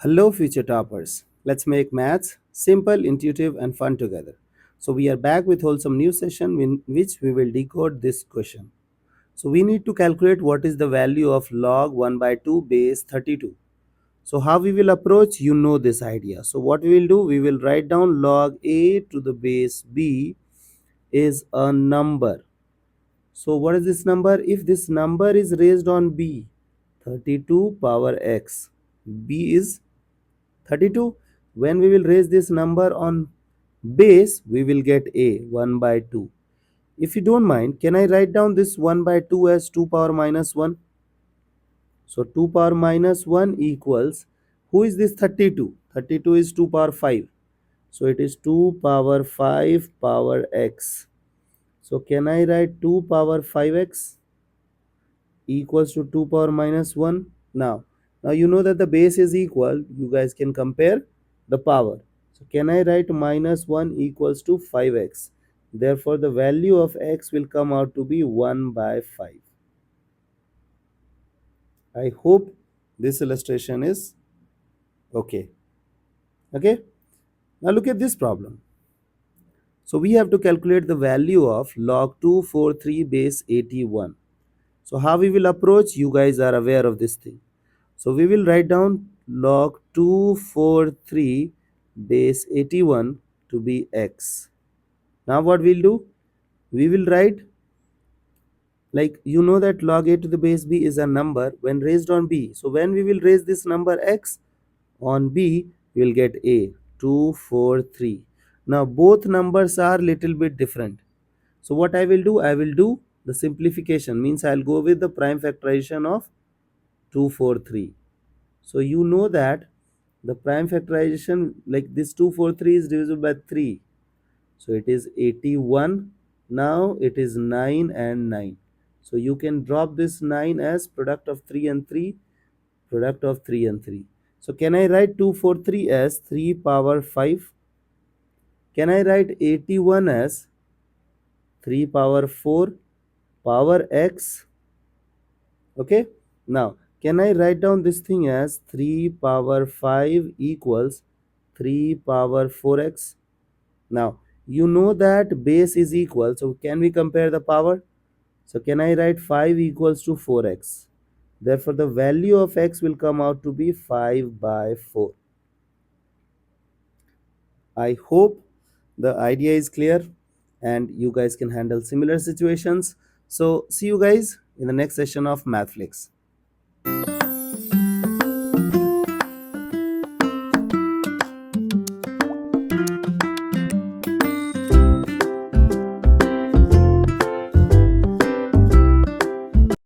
Hello, future toppers. Let's make maths simple, intuitive, and fun together. So, we are back with wholesome new session in which we will decode this question. So, we need to calculate what is the value of log 1 by 2 base 32. So, how we will approach, you know this idea. So, what we will do, we will write down log a to the base b is a number. So, what is this number? If this number is raised on b, 32 power x, b is 32. When we will raise this number on base, we will get a 1 by 2. If you don't mind, can I write down this 1 by 2 as 2 power minus 1? So 2 power minus 1 equals, who is this 32? 32 is 2 power 5. So it is 2 power 5 power x. So can I write 2 power 5x equals to 2 power minus 1? Now you know that the base is equal. You guys can compare the power. So can I write minus 1 equals to 5x? Therefore, the value of x will come out to be 1 by 5. I hope this illustration is okay. Okay. Now look at this problem. So we have to calculate the value of log243 base 81. So how we will approach, you guys are aware of this thing. So we will write down log 243 base 81 to be x. Now what we'll do? We will write, like you know that log a to the base b is a number when raised on b. So when we will raise this number x on b, we will get a 243. Now both numbers are little bit different. So what I will do? I will do the simplification, means I'll go with the prime factorization of 243. So you know that the prime factorization, like this 243 is divisible by 3. So it is 81. Now it is 9 and 9. So you can drop this 9 as product of 3 and 3, product of 3 and 3. So can I write 243 as 3 power 5? Can I write 81 as 3 power 4 power x? Okay. Now can I write down this thing as 3 power 5 equals 3 power 4x? Now you know that base is equal, so can we compare the power? So can I write 5 equals to 4x? Therefore the value of x will come out to be 5 by 4. I hope the idea is clear and you guys can handle similar situations. So see you guys in the next session of MathFlix.